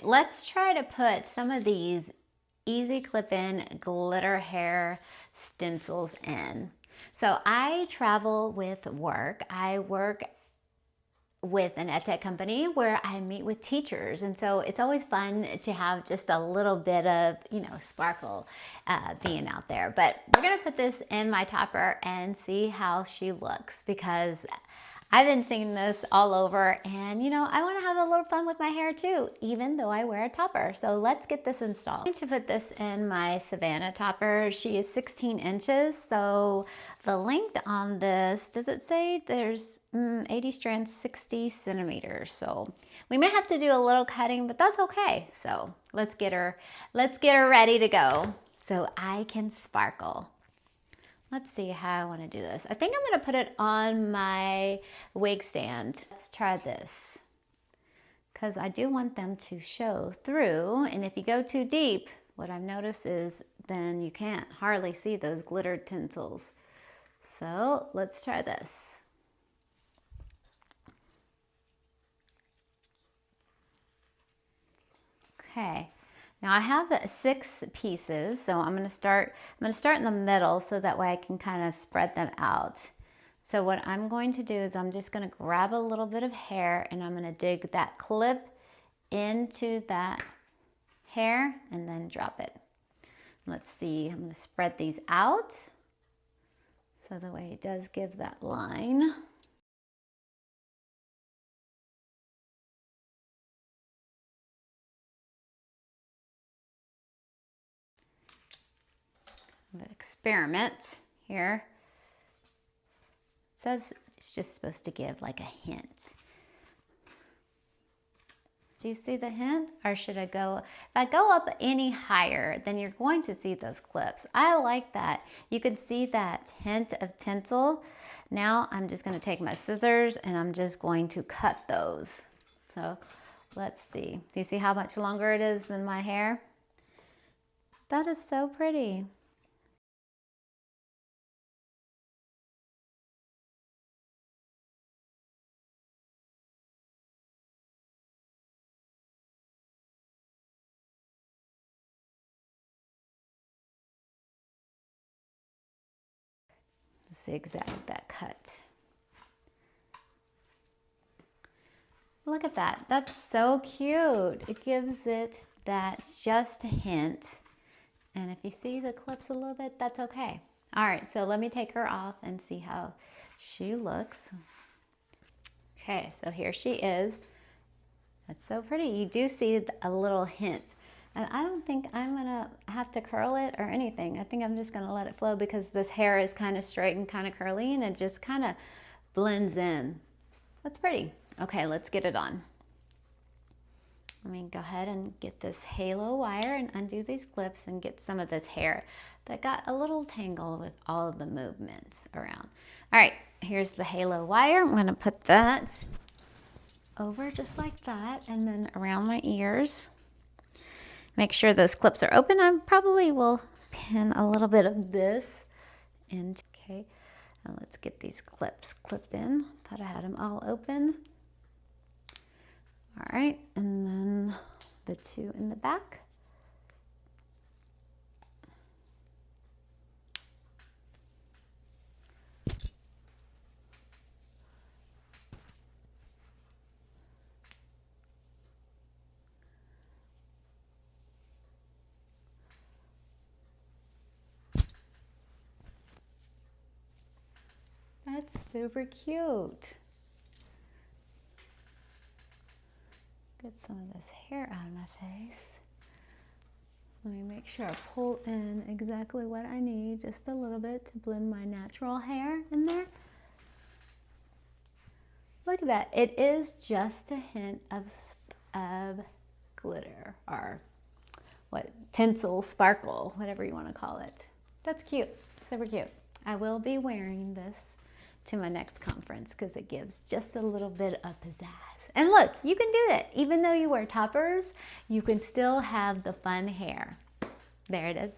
right, let's try to put some of these easy clip-in glitter hair stencils in. So I travel with work. I work with an ed tech company where I meet with teachers. And so it's always fun to have just a little bit of, sparkle being out there. But we're gonna put this in my topper and see how she looks, because I've been seeing this all over, and I want to have a little fun with my hair too, even though I wear a topper. So let's get this installed. I'm going to put this in my Savannah topper. She is 16 inches, so the length on this, does it say there's 80 strands, 60 centimeters? So we may have to do a little cutting, but that's okay. So let's get her ready to go so I can sparkle. Let's see how I want to do this. I think I'm going to put it on my wig stand. Let's try this, because I do want them to show through. And if you go too deep, what I've noticed is then you can't hardly see those glitter tinsels. So let's try this. Okay. Now I have the 6 pieces, so I'm going to start in the middle so that way I can kind of spread them out. So what I'm going to do is I'm just going to grab a little bit of hair and I'm going to dig that clip into that hair and then drop it. Let's see, I'm going to spread these out so the way it does give that line. Experiment here. It says it's just supposed to give like a hint. Do you see the hint? Or should I go, if I go up any higher, then you're going to see those clips. I like that. You can see that hint of tinsel. Now I'm just going to take my scissors and I'm just going to cut those. So let's see. Do you see how much longer it is than my hair? That is so pretty. Zigzag that cut. Look at that. That's so cute. It gives it that just a hint. And if you see the clips a little bit, that's okay. All right, so let me take her off and see how she looks. Okay, so here she is. That's so pretty. You do see a little hint. And I don't think I'm gonna have to curl it or anything. I think I'm just gonna let it flow because this hair is kind of straight and kind of curly and it just kind of blends in. That's pretty. Okay, let's get it on. Let me go ahead and get this halo wire and undo these clips and get some of this hair that got a little tangled with all of the movements around. All right, here's the halo wire. I'm gonna put that over just like that and then around my ears. Make sure those clips are open. I probably will pin a little bit of this in. Okay, now let's get these clips clipped in. Thought I had them all open. All right, and then the 2 in the back. That's super cute. Get some of this hair out of my face. Let me make sure I pull in exactly what I need, just a little bit to blend my natural hair in there. Look at that. It is just a hint of glitter, or what, tinsel, sparkle, whatever you want to call it. That's cute. Super cute. I will be wearing this to my next conference because it gives just a little bit of pizzazz. And look, you can do it. Even though you wear toppers, you can still have the fun hair. There it is.